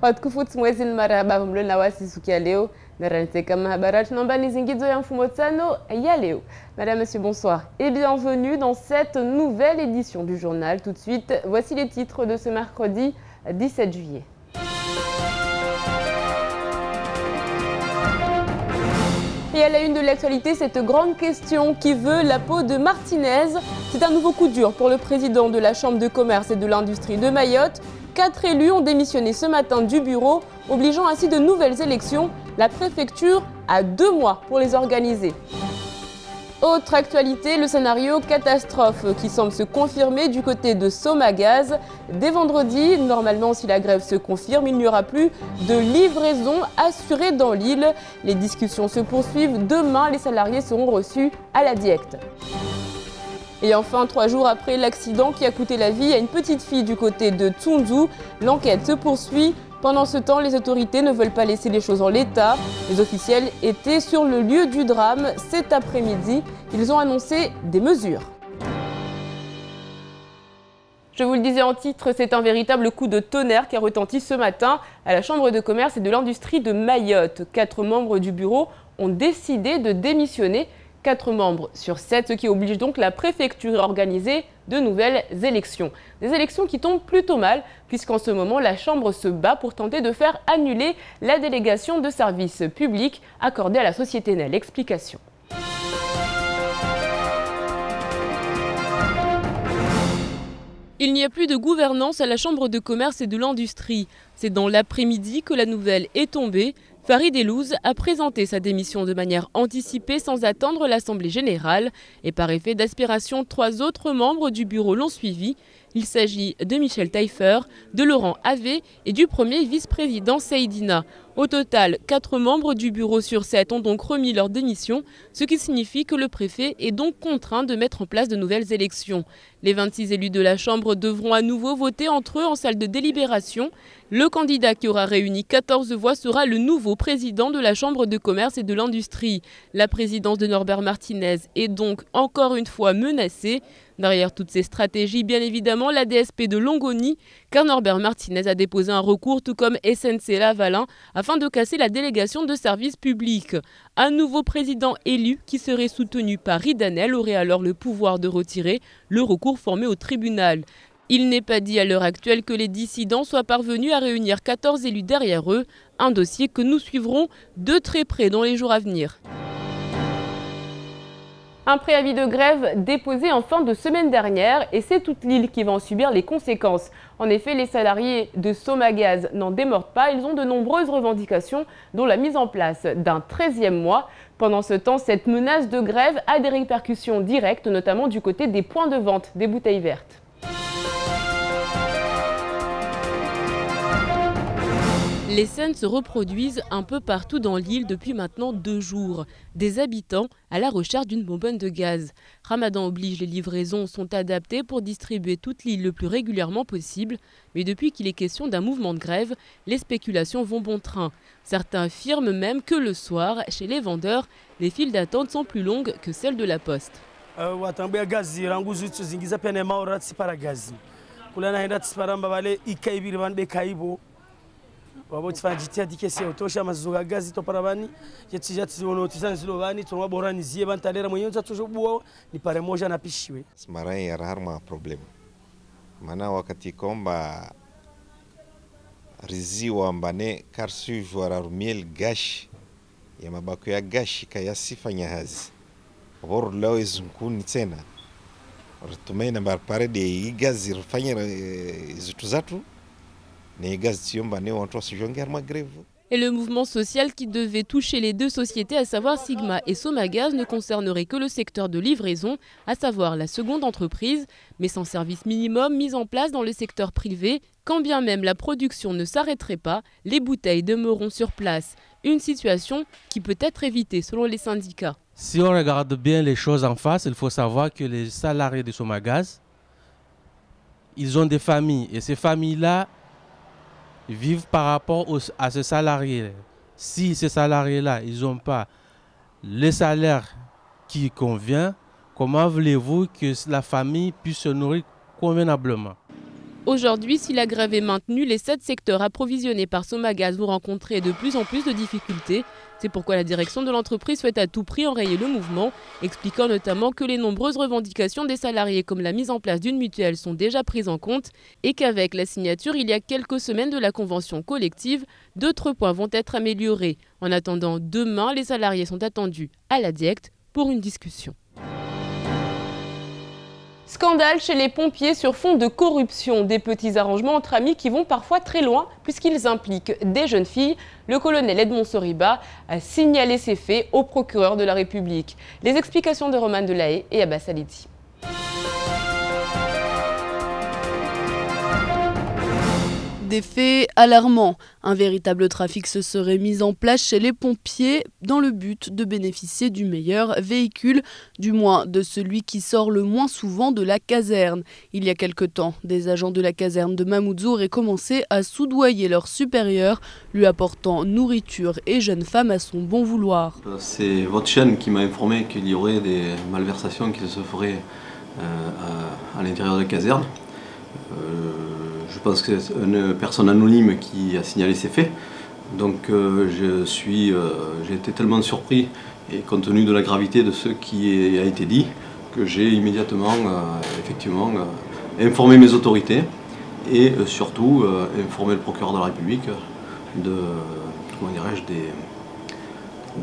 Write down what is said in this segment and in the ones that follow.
Watukufu mwezi marahaba mlo na wasi siku ya leo na raniteka mahabara tunaomba nizingizo ya mfumo tano ya leo. Madame, Monsieur, bonsoir et bienvenue dans cette nouvelle édition du journal. Tout de suite, voici les titres de ce mercredi 17 juillet. Et à la une de l'actualité, cette grande question: qui veut la peau de Martinez? C'est un nouveau coup dur pour le président de la Chambre de commerce et de l'industrie de Mayotte. 4 élus ont démissionné ce matin du bureau, obligeant ainsi de nouvelles élections. La préfecture a 2 mois pour les organiser. Autre actualité, le scénario catastrophe qui semble se confirmer du côté de Somagaz. Dès vendredi, normalement si la grève se confirme, il n'y aura plus de livraison assurée dans l'île. Les discussions se poursuivent. Demain, les salariés seront reçus à la DIECT. Et enfin, 3 jours après l'accident qui a coûté la vie à une petite fille du côté de Tsunzu, l'enquête se poursuit. Pendant ce temps, les autorités ne veulent pas laisser les choses en l'état. Les officiels étaient sur le lieu du drame cet après-midi. Ils ont annoncé des mesures. Je vous le disais en titre, c'est un véritable coup de tonnerre qui a retenti ce matin à la Chambre de commerce et de l'industrie de Mayotte. 4 membres du bureau ont décidé de démissionner. 4 membres sur 7, ce qui oblige donc la préfecture à organiser de nouvelles élections. Des élections qui tombent plutôt mal, puisqu'en ce moment, la Chambre se bat pour tenter de faire annuler la délégation de services publics accordée à la société Nel. Explication. Il n'y a plus de gouvernance à la Chambre de commerce et de l'industrie. C'est dans l'après-midi que la nouvelle est tombée. Farid Elouz a présenté sa démission de manière anticipée sans attendre l'Assemblée générale. Et par effet d'aspiration, 3 autres membres du bureau l'ont suivi. Il s'agit de Michel Taillefer, de Laurent Havé et du premier vice-président Seydina. Au total, 4 membres du bureau sur 7 ont donc remis leur démission, ce qui signifie que le préfet est donc contraint de mettre en place de nouvelles élections. Les 26 élus de la Chambre devront à nouveau voter entre eux en salle de délibération. Le candidat qui aura réuni 14 voix sera le nouveau président de la Chambre de commerce et de l'industrie. La présidence de Norbert Martinez est donc encore une fois menacée. Derrière toutes ces stratégies, bien évidemment, la DSP de Longoni, car Norbert Martinez a déposé un recours tout comme SNC-Lavalin afin de casser la délégation de services publics. Un nouveau président élu qui serait soutenu par Ridanel aurait alors le pouvoir de retirer le recours formé au tribunal. Il n'est pas dit à l'heure actuelle que les dissidents soient parvenus à réunir 14 élus derrière eux, un dossier que nous suivrons de très près dans les jours à venir. Un préavis de grève déposé en fin de semaine dernière et c'est toute l'île qui va en subir les conséquences. En effet, les salariés de Somagaz n'en démordent pas. Ils ont de nombreuses revendications, dont la mise en place d'un 13e mois. Pendant ce temps, cette menace de grève a des répercussions directes, notamment du côté des points de vente des bouteilles vertes. Les scènes se reproduisent un peu partout dans l'île depuis maintenant 2 jours. Des habitants à la recherche d'une bonbonne de gaz. Ramadan oblige, les livraisons sont adaptées pour distribuer toute l'île le plus régulièrement possible. Mais depuis qu'il est question d'un mouvement de grève, les spéculations vont bon train. Certains affirment même que le soir, chez les vendeurs, les files d'attente sont plus longues que celles de la poste. Marai yarharma problem mana wakati komba riziwa mbane karsu jwara rumiel gash ya mabako ya gashi kaya sifanya hazi bor law izunkuni tena rutumena bar parede igazi rufanya zituzatu. Et le mouvement social qui devait toucher les 2 sociétés, à savoir Sigma et Somagaz, ne concernerait que le secteur de livraison, à savoir la seconde entreprise, mais sans service minimum mis en place dans le secteur privé. Quand bien même la production ne s'arrêterait pas, les bouteilles demeureront sur place. Une situation qui peut être évitée selon les syndicats. Si on regarde bien les choses en face, il faut savoir que les salariés de Somagaz, ils ont des familles et ces familles-là vivent par rapport à ces salariés. Si ces salariés-là, ils n'ont pas le salaire qui convient, comment voulez-vous que la famille puisse se nourrir convenablement? Aujourd'hui, si la grève est maintenue, les 7 secteurs approvisionnés par Somagaz vont rencontrer de plus en plus de difficultés. C'est pourquoi la direction de l'entreprise souhaite à tout prix enrayer le mouvement, expliquant notamment que les nombreuses revendications des salariés comme la mise en place d'une mutuelle sont déjà prises en compte et qu'avec la signature il y a quelques semaines de la convention collective, d'autres points vont être améliorés. En attendant, demain, les salariés sont attendus à la DIECT pour une discussion. Scandale chez les pompiers sur fond de corruption. Des petits arrangements entre amis qui vont parfois très loin puisqu'ils impliquent des jeunes filles. Le colonel Edmond Soriba a signalé ces faits au procureur de la République. Les explications de Roman Delahaye et Abbas Alidi. Des faits alarmants. Un véritable trafic se serait mis en place chez les pompiers dans le but de bénéficier du meilleur véhicule, du moins de celui qui sort le moins souvent de la caserne. Il y a quelque temps, des agents de la caserne de Mamoudzou auraient commencé à soudoyer leur supérieur, lui apportant nourriture et jeune femme à son bon vouloir. C'est votre chaîne qui m'a informé qu'il y aurait des malversations qui se feraient à l'intérieur de la caserne. Je pense que c'est une personne anonyme qui a signalé ces faits. Donc j'ai été tellement surpris et compte tenu de la gravité de ce qui a été dit que j'ai immédiatement effectivement informé mes autorités et surtout informé le procureur de la République de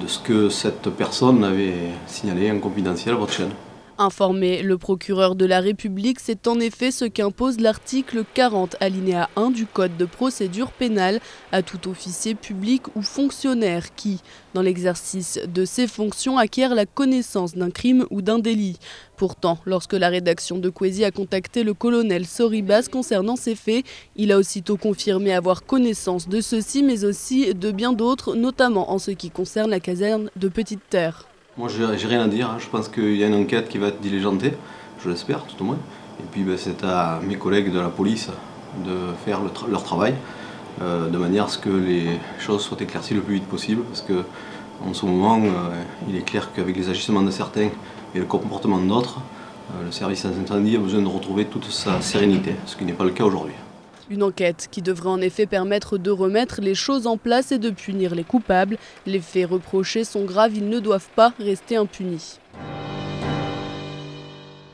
ce que cette personne avait signalé en confidentiel à votre chaîne. Informer le procureur de la République, c'est en effet ce qu'impose l'article 40 alinéa 1 du Code de procédure pénale à tout officier public ou fonctionnaire qui, dans l'exercice de ses fonctions, acquiert la connaissance d'un crime ou d'un délit. Pourtant, lorsque la rédaction de Kwesi a contacté le colonel Soribas concernant ces faits, il a aussitôt confirmé avoir connaissance de ceux-ci, mais aussi de bien d'autres, notamment en ce qui concerne la caserne de Petite Terre. Moi, j'ai rien à dire. Je pense qu'il y a une enquête qui va être diligentée, je l'espère, tout au moins. Et puis, c'est à mes collègues de la police de faire leur travail, de manière à ce que les choses soient éclaircies le plus vite possible. Parce qu'en ce moment, il est clair qu'avec les agissements de certains et le comportement d'autres, le service incendie a besoin de retrouver toute sa sérénité, ce qui n'est pas le cas aujourd'hui. Une enquête qui devrait en effet permettre de remettre les choses en place et de punir les coupables. Les faits reprochés sont graves, ils ne doivent pas rester impunis.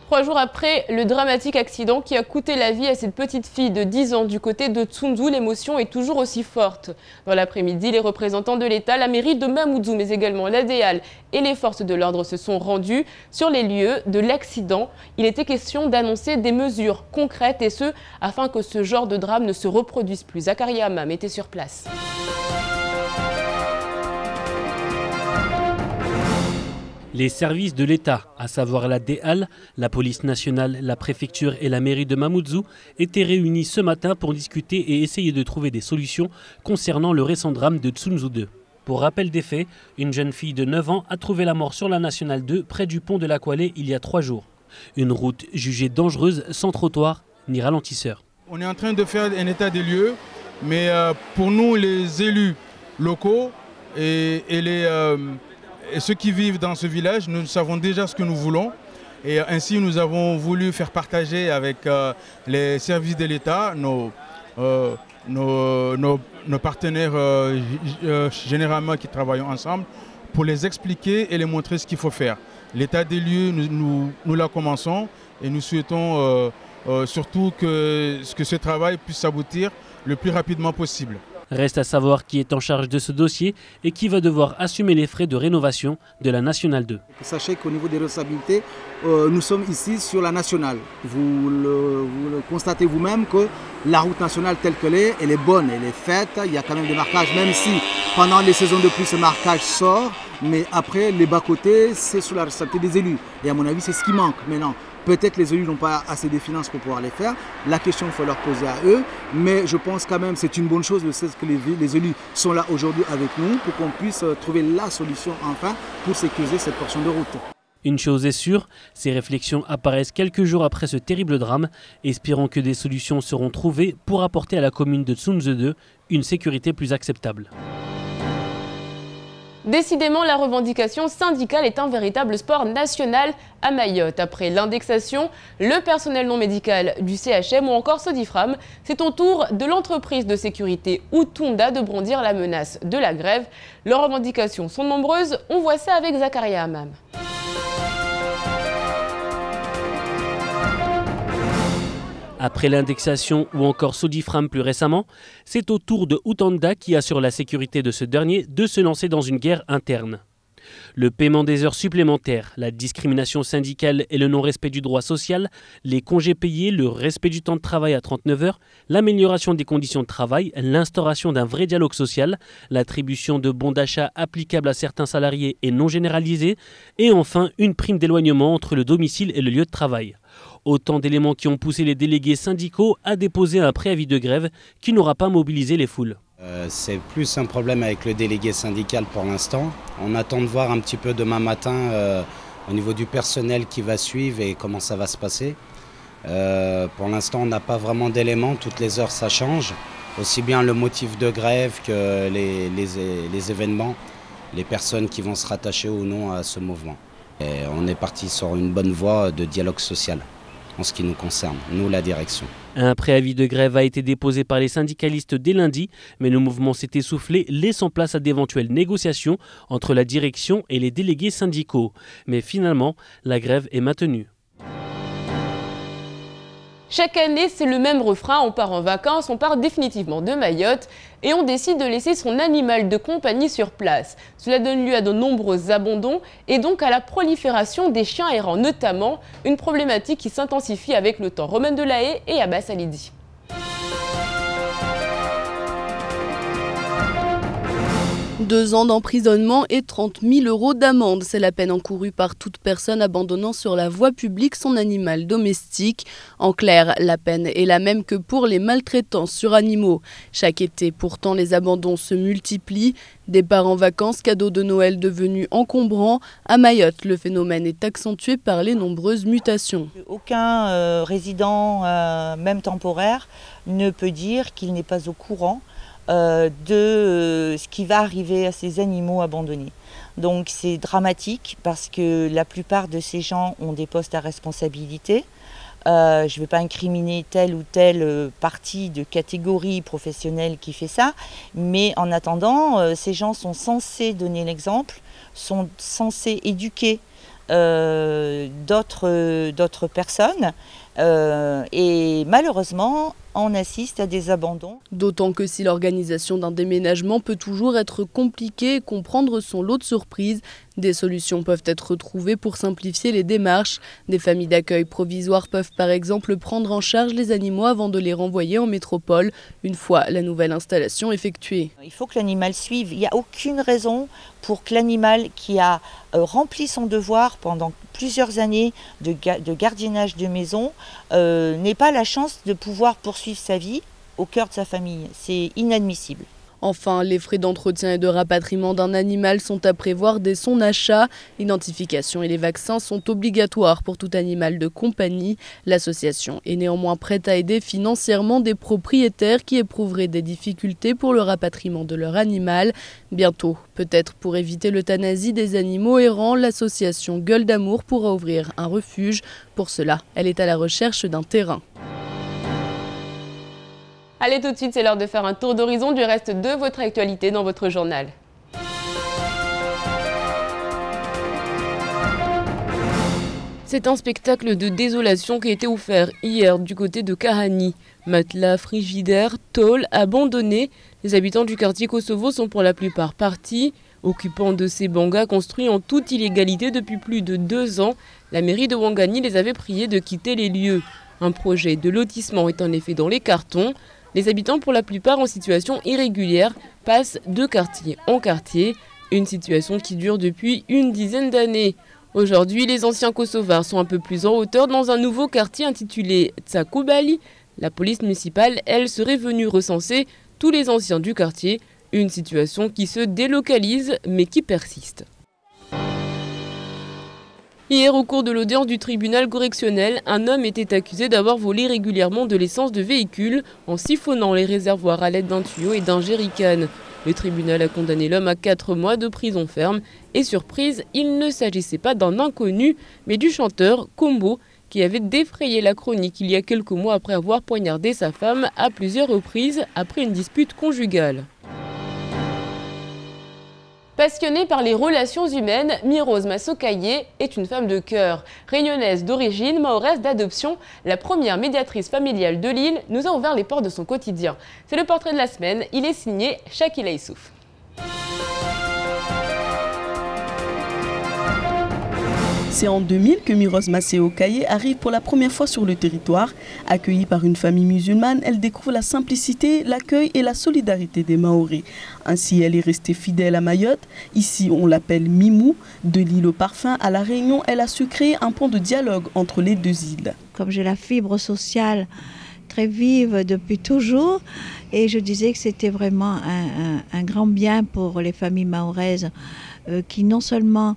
3 jours après le dramatique accident qui a coûté la vie à cette petite fille de 10 ans du côté de Tsundzou, l'émotion est toujours aussi forte. Dans l'après-midi, les représentants de l'État, la mairie de Mamoudzou, mais également l'ADEAL et les forces de l'ordre se sont rendus sur les lieux de l'accident. Il était question d'annoncer des mesures concrètes et ce, afin que ce genre de drame ne se reproduise plus. Zakaria Amam était sur place. Les services de l'État, à savoir la DEAL, la police nationale, la préfecture et la mairie de Mamoudzou, étaient réunis ce matin pour discuter et essayer de trouver des solutions concernant le récent drame de Tsundzou 2. Pour rappel des faits, une jeune fille de 9 ans a trouvé la mort sur la nationale 2 près du pont de la Kwalé il y a 3 jours. Une route jugée dangereuse sans trottoir ni ralentisseur. On est en train de faire un état des lieux, mais pour nous les élus locaux et ceux qui vivent dans ce village, nous savons déjà ce que nous voulons. Et ainsi, nous avons voulu faire partager avec les services de l'État, nos partenaires généralement qui travaillent ensemble, pour les expliquer et les montrer ce qu'il faut faire. L'état des lieux, nous la commençons et nous souhaitons surtout que ce travail puisse aboutir le plus rapidement possible. Reste à savoir qui est en charge de ce dossier et qui va devoir assumer les frais de rénovation de la Nationale 2. Sachez qu'au niveau des responsabilités, nous sommes ici sur la Nationale. Vous le constatez vous-même que la route nationale telle qu'elle est, elle est bonne, elle est faite. Il y a quand même des marquages, même si pendant les saisons de pluie ce marquage sort. Mais après, les bas-côtés, c'est sous la responsabilité des élus. Et à mon avis, c'est ce qui manque maintenant. Peut-être les élus n'ont pas assez de finances pour pouvoir les faire. La question, il faut leur poser à eux. Mais je pense quand même que c'est une bonne chose le fait que les élus sont là aujourd'hui avec nous pour qu'on puisse trouver la solution enfin pour sécuriser cette portion de route. Une chose est sûre, ces réflexions apparaissent quelques jours après ce terrible drame. Espérons que des solutions seront trouvées pour apporter à la commune de Tsundzou 2 une sécurité plus acceptable. Décidément, la revendication syndicale est un véritable sport national à Mayotte. Après l'indexation, le personnel non médical du CHM ou encore Sodifram, c'est au tour de l'entreprise de sécurité Outunda de brandir la menace de la grève. Leurs revendications sont nombreuses, on voit ça avec Zakaria Hamam. Après l'indexation ou encore Sodifram plus récemment, c'est au tour de Outunda qui assure la sécurité de ce dernier de se lancer dans une guerre interne. Le paiement des heures supplémentaires, la discrimination syndicale et le non-respect du droit social, les congés payés, le respect du temps de travail à 39 heures, l'amélioration des conditions de travail, l'instauration d'un vrai dialogue social, l'attribution de bons d'achat applicables à certains salariés et non généralisés, et enfin une prime d'éloignement entre le domicile et le lieu de travail. Autant d'éléments qui ont poussé les délégués syndicaux à déposer un préavis de grève qui n'aura pas mobilisé les foules. C'est plus un problème avec le délégué syndical pour l'instant. On attend de voir un petit peu demain matin au niveau du personnel qui va suivre et comment ça va se passer. Pour l'instant, on n'a pas vraiment d'éléments. Toutes les heures, ça change. Aussi bien le motif de grève que les événements, les personnes qui vont se rattacher ou non à ce mouvement. Et on est parti sur une bonne voie de dialogue social en ce qui nous concerne, nous la direction. Un préavis de grève a été déposé par les syndicalistes dès lundi, mais le mouvement s'est essoufflé, laissant place à d'éventuelles négociations entre la direction et les délégués syndicaux. Mais finalement, la grève est maintenue. Chaque année, c'est le même refrain, on part en vacances, on part définitivement de Mayotte et on décide de laisser son animal de compagnie sur place. Cela donne lieu à de nombreux abandons et donc à la prolifération des chiens errants, notamment une problématique qui s'intensifie avec le temps. Romain Delahaye et Abbas Alidi. 2 ans d'emprisonnement et 30 000 € d'amende. C'est la peine encourue par toute personne abandonnant sur la voie publique son animal domestique. En clair, la peine est la même que pour les maltraitances sur animaux. Chaque été, pourtant, les abandons se multiplient. Départ en vacances, cadeaux de Noël devenus encombrants. À Mayotte, le phénomène est accentué par les nombreuses mutations. Aucun résident, même temporaire, ne peut dire qu'il n'est pas au courant de ce qui va arriver à ces animaux abandonnés. Donc c'est dramatique parce que la plupart de ces gens ont des postes à responsabilité. Je ne vais pas incriminer telle ou telle partie de catégorie professionnelle qui fait ça, mais en attendant, ces gens sont censés donner l'exemple, sont censés éduquer d'autres personnes et malheureusement on assiste à des abandons. D'autant que si l'organisation d'un déménagement peut toujours être compliquée et comprendre son lot de surprises, des solutions peuvent être trouvées pour simplifier les démarches. Des familles d'accueil provisoires peuvent par exemple prendre en charge les animaux avant de les renvoyer en métropole, une fois la nouvelle installation effectuée. Il faut que l'animal suive. Il n'y a aucune raison pour que l'animal qui a rempli son devoir pendant plusieurs années de gardiennage de maison n'ait pas la chance de pouvoir poursuivre sa vie au cœur de sa famille. C'est inadmissible. Enfin, les frais d'entretien et de rapatriement d'un animal sont à prévoir dès son achat. L'identification et les vaccins sont obligatoires pour tout animal de compagnie. L'association est néanmoins prête à aider financièrement des propriétaires qui éprouveraient des difficultés pour le rapatriement de leur animal. Bientôt, peut-être pour éviter l'euthanasie des animaux errants, l'association Gueule d'Amour pourra ouvrir un refuge. Pour cela, elle est à la recherche d'un terrain. Allez, tout de suite, c'est l'heure de faire un tour d'horizon du reste de votre actualité dans votre journal. C'est un spectacle de désolation qui a été offert hier du côté de Kahani. Matelas, frigidaires, tôles abandonnés. Les habitants du quartier Kosovo sont pour la plupart partis. Occupants de ces bangas construits en toute illégalité depuis plus de 2 ans, la mairie de Ouangani les avait priés de quitter les lieux. Un projet de lotissement est en effet dans les cartons. Les habitants, pour la plupart en situation irrégulière, passent de quartier en quartier, une situation qui dure depuis une dizaine d'années. Aujourd'hui, les anciens Kosovars sont un peu plus en hauteur dans un nouveau quartier intitulé Tsakubali. La police municipale, elle, serait venue recenser tous les anciens du quartier, une situation qui se délocalise mais qui persiste. Hier, au cours de l'audience du tribunal correctionnel, un homme était accusé d'avoir volé régulièrement de l'essence de véhicule en siphonnant les réservoirs à l'aide d'un tuyau et d'un jerrycan. Le tribunal a condamné l'homme à 4 mois de prison ferme. Et surprise, il ne s'agissait pas d'un inconnu, mais du chanteur Combo, qui avait défrayé la chronique il y a quelques mois après avoir poignardé sa femme à plusieurs reprises après une dispute conjugale. Passionnée par les relations humaines, Mirose Massokaye est une femme de cœur. Réunionnaise d'origine, mahoraise d'adoption, la première médiatrice familiale de l'île nous a ouvert les portes de son quotidien. C'est le portrait de la semaine, il est signé Shakila Issouf. C'est en 2000 que Mirose Massokaye arrive pour la première fois sur le territoire. Accueillie par une famille musulmane, elle découvre la simplicité, l'accueil et la solidarité des Mahorais. Ainsi, elle est restée fidèle à Mayotte. Ici, on l'appelle Mimou. De l'île au parfum à La Réunion, elle a su créer un pont de dialogue entre les deux îles. Comme j'ai la fibre sociale très vive depuis toujours, et je disais que c'était vraiment un grand bien pour les familles mahoraises qui non seulement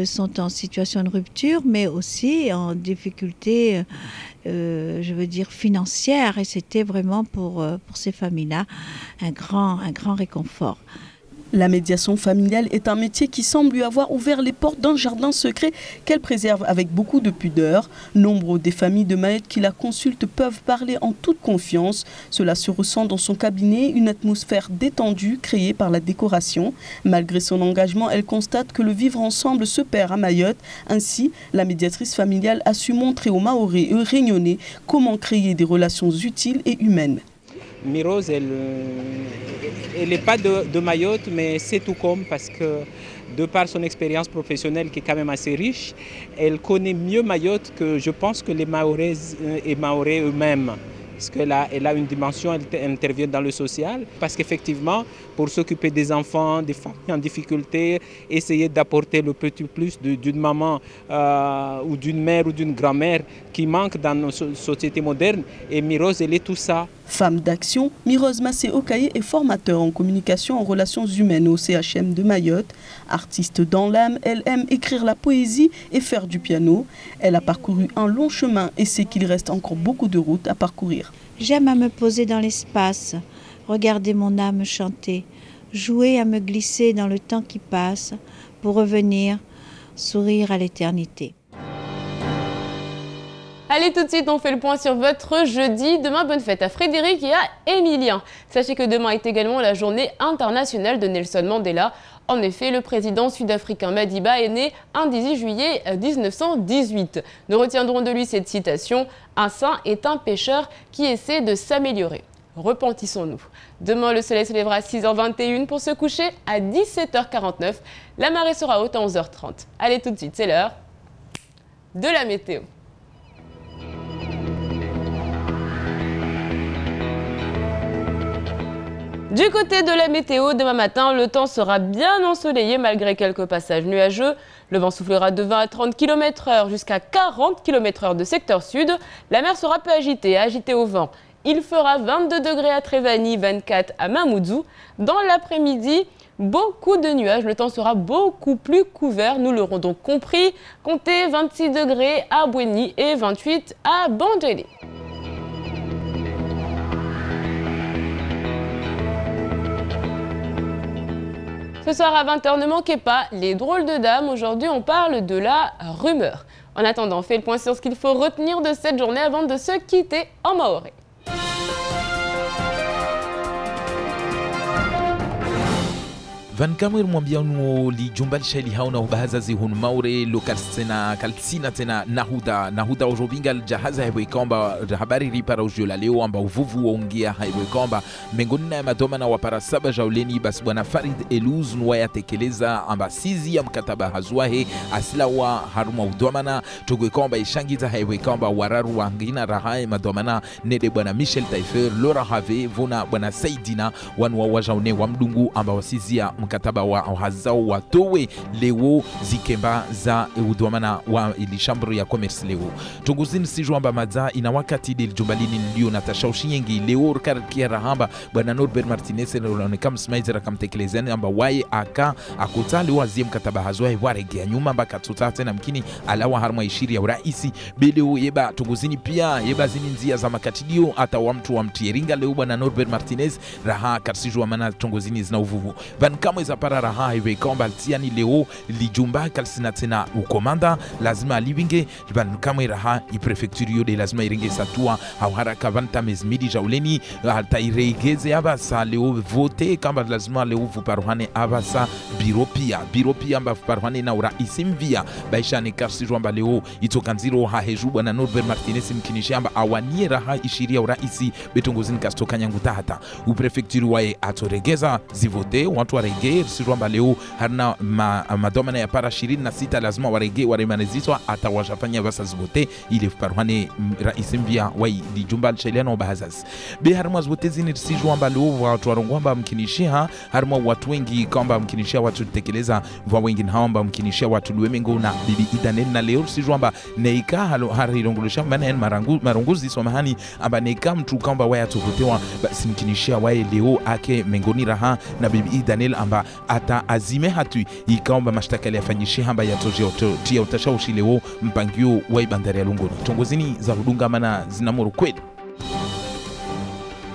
sont en situation de rupture, mais aussi en difficulté, je veux dire, financière. Et c'était vraiment pour ces familles-là un grand réconfort. La médiation familiale est un métier qui semble lui avoir ouvert les portes d'un jardin secret qu'elle préserve avec beaucoup de pudeur. Nombre des familles de Mayotte qui la consultent peuvent parler en toute confiance. Cela se ressent dans son cabinet, une atmosphère détendue créée par la décoration. Malgré son engagement, elle constate que le vivre ensemble se perd à Mayotte. Ainsi, la médiatrice familiale a su montrer aux Mahorais et aux Réunionnais comment créer des relations utiles et humaines. Mirose, elle n'est pas de Mayotte, mais c'est tout comme parce que de par son expérience professionnelle qui est quand même assez riche, elle connaît mieux Mayotte que je pense que les Mahoraises et Mahorais eux-mêmes. Parce qu'elle a une dimension, elle intervient dans le social. Parce qu'effectivement, pour s'occuper des enfants, des familles en difficulté, essayer d'apporter le petit plus d'une maman ou d'une mère ou d'une grand-mère qui manque dans nos sociétés modernes. Et Mirose, elle est tout ça. Femme d'action, Mirose Massokaye est formateur en communication en relations humaines au CHM de Mayotte. Artiste dans l'âme, elle aime écrire la poésie et faire du piano. Elle a parcouru un long chemin et sait qu'il reste encore beaucoup de routes à parcourir. J'aime à me poser dans l'espace, regarder mon âme chanter, jouer à me glisser dans le temps qui passe pour revenir, sourire à l'éternité. Allez, tout de suite, on fait le point sur votre jeudi. Demain, bonne fête à Frédéric et à Emilien. Sachez que demain est également la journée internationale de Nelson Mandela. En effet, le président sud-africain Madiba est né un 18 juillet 1918. Nous retiendrons de lui cette citation « Un saint est un pécheur qui essaie de s'améliorer ». Repentissons-nous. Demain, le soleil se lèvera à 6h21 pour se coucher à 17h49. La marée sera haute à 11h30. Allez, tout de suite, c'est l'heure de la météo. Du côté de la météo, demain matin, le temps sera bien ensoleillé malgré quelques passages nuageux. Le vent soufflera de 20 à 30 km/h jusqu'à 40 km/h de secteur sud. La mer sera peu agitée au vent. Il fera 22 degrés à Trévani, 24 à Mamoudzou. Dans l'après-midi, beaucoup de nuages. Le temps sera beaucoup plus couvert. Nous l'aurons donc compris. Comptez 26 degrés à Bouéni et 28 à Bandjélé. Ce soir à 20h, ne manquez pas les drôles de dames. Aujourd'hui, on parle de la rumeur. En attendant, on fait le point sur ce qu'il faut retenir de cette journée avant de se quitter en maoré. Vankamir mwambiano li jumbal sheli hauna ubahazazi hun maure lokal sena kalsina tena nahuda ujobingal jahaza hewe komba habari ripara ujiola leo amba uvuvu waungia hewe komba mengoni na madoma na wapara saba jauleni basi bwana Farid Eluz nuwaya tekeleza amba sizi ya mkataba hazwahe asila wa haruma udomana tugwe komba ishangiza hewe komba wararu wangina rahae madomana nede bwana Michel Taifer Laura Have vuna bwana Saidina wanwa wajaune wa mdungu amba wasizia mkataba wa hazao watowe leo zikemba za udwamana wa ilishambro ya commerce leo tunguzini sijwamba madza ina wakati del jumbalini nilio na tashaushi yengi leo karkia rahamba bwana Norbert Martinez anaonekana msimaizi akamtekelezeni amba waye akutali wazie mkataba hazwa waregea nyuma mpaka tutata na mkini alawa harma ishiri ya uraisi bileo yeba tunguzini pia yeba zini nzia za makatidio hata wa mtu wa mtieringa leo bwana Norbert Martinez raha karsijwa mana tunguzini zina uvuvu van kama za para raha hiwe kwamba tiani leo lijumba kalsina tena ukomanda lazima liwinge van kama raha i prefecture de lazima iringe satua au haraka vanta mezmidi jauleni hata iregeze abasa leo vote kama lazima leo vuparuhane abasa biropia amba vuparuhane na uraisi mvia baisha ni karsijwa amba leo itokanziro haheju bwana Norbert Martinez mkinishamba awanie raha ishiria uraisi betongozini kastoka nyanguta hata uprefecture wae atoregeza zivote watu warege sirwamba leo harna madomana ya para 26 lazima warege waremaneziswa atawashafanya basa zivote ili paruhane raisi mbia wai di jumba sheliano bahazaz be harma zivote zini sijwamba leo watu warongwamba mkinishia harma watu wengi kwamba mkinishia watu tekeleza wa wengi haomba mkinishia watu luemengo na bibi Idanel na leo sijwamba neika hari rongolesha mbana marunguzi somahani amba neika mtu kwamba waya tuvotewa basi mkinishia wae leo ake mengoni raha na bibi Daniel amba ata azime hatu ikaomba mashtaka yafanyishe hamba ya tojo tia utashaushi leo mpangio wa bandari ya Lungoni tongozini za hudunga mana zinamuru kweli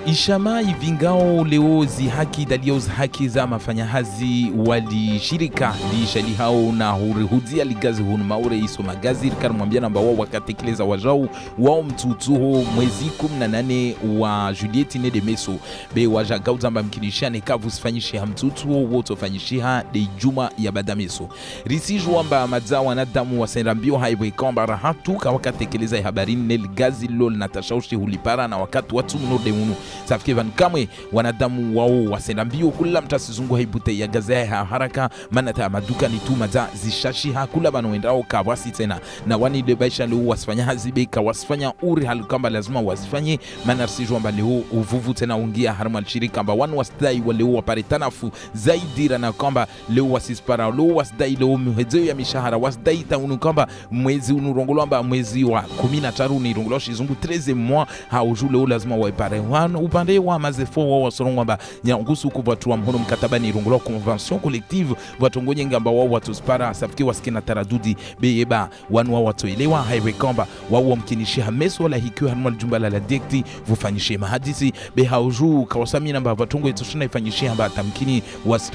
Ishama ivingao leo zihaki dalio haki za mafanyahazi walishirika lishali hao na hurihuzia ligazi hunu maure iso magazi karmwambia namba wao wakatekeleza wajao wao mtutuho mwezi 18 wa Juliette Nede Meso be waja gauzamba mkinishane kavu sifanyishi hamtutuho woto fanyishiha de juma ya badameso risiju wamba madza wanadamu wasenrambio haiwe kwamba rahatu kawakatekeleza habarini nel gazi lol na tashaushi hulipara na wakati watu mnode unu safike van kamwe wanadamu wao wasenambio kula mtasizungu haibute ya gaza ya haraka manata maduka ni tu maza zishashi hakula bano wendao kawasi tena na wani de baisha leo wasifanya hazibe kawasifanya uri halukamba lazima wasifanye manarsijo amba leo uvuvu tena ungia harma shirika amba wanu wasdai waleo waparetanafu zaidira na kwamba leo wasispara leo wasdai leo mhezeo ya mishahara wasdai taunu kwamba mwezi unurongolo amba mwezi wa 13 ni rongolo shizungu 13 mois haujule leo lazima waipare wanu upande wa mazefo wa wasorongwa ba nyangusu kuvatua mhono mkatabani irungulo convention collective vatongonye ngamba wao watu spara safiki wasikina taradudi beyeba wanu wao watoelewa haiwe kwamba wao mkinishia meso la hikiwa hanuma jumba la dekti vufanyishie mahadisi be hauju kawasami namba vatongo itoshina ifanyishia hamba tamkini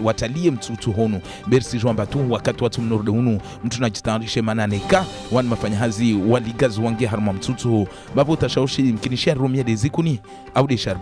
watalie mtutu honu bersi jwamba tu wakati watu mnorde hunu mtu najitarishe mananeka wanu mafanyahazi waligazi wangia haruma mtutu babu tashaushi mkinishia rumia dezikuni au de sharbo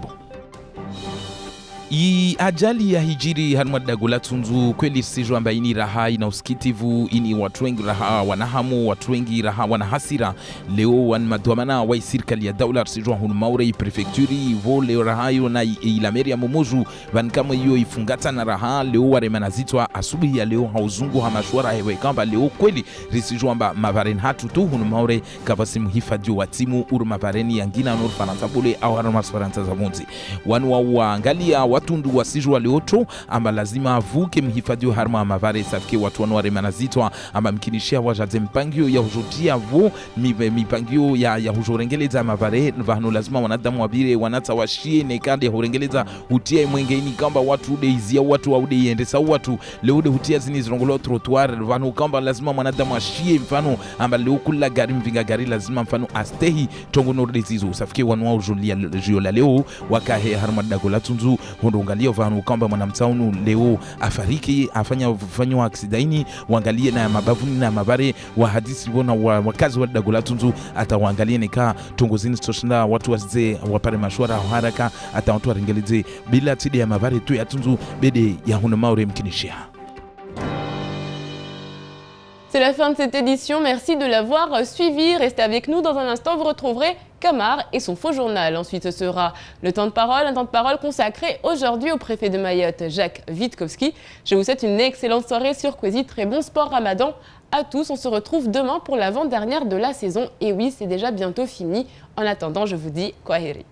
I ajali ya hijiri hanuma dagula tunzu kweli sijwa amba ini raha ina usikitivu ini watu wengi raha wanahamu watu wengi raha wanahasira leo wan maduamana wa serikali ya daula sijwa hunu maure prefecture vole raha yo na ilameri ya momoju van kama hiyo ifungata na raha leo waremana zitwa asubuhi ya leo hauzungu hamashwara hewe kamba leo kweli risijwa amba mavaren hatu tu hunu maure kavasimu hifadhi wa timu uru mavareni yangina nor fanantabule au harama sfaranta za monzi wanu waangalia watundu wasijwa leoto amba lazima avuke mhifadhi wa harma mavare safike watu wanware manazitwa amba mkinishia wajaze mpangio ya hujotia vo mipangio ya hujorengeleza mavare vahano lazima wanadamu wabire wanatawashie nekande hurengeleza hutia mwengeini kamba watu deizia watu au deiendesa watu leude hutia zini zirongolo trottoir vahano kamba lazima wanadamu ashie mfano amba leo kula gari mvinga gari lazima mfano astehi tongo norde zizo safike wanwa ujolia jiola leo wakahe harma dagola tunzu hondoangalia vanu kamba mwanamtaunu leo afariki afanywa aksidaini waangalie na mabavuni na mabare wa hadisi bona wakazi wa dagola tunzu atawaangalie nika tongozini stoshinda watu wazee wapare mashwara haraka ata watu warengeleze bila tidi ya mabare tu ya tunzu bede ya huna maure mkinishia. C'est la fin de cette édition, merci de l'avoir suivi. Restez avec nous, dans un instant vous retrouverez Camar et son faux journal. Ensuite ce sera le temps de parole, un temps de parole consacré aujourd'hui au préfet de Mayotte, Jacques Witkowski. Je vous souhaite une excellente soirée sur Kwezi, très bon sport Ramadan à tous. On se retrouve demain pour l'avant-dernière de la saison. Et oui, c'est déjà bientôt fini. En attendant, je vous dis Kwaheri.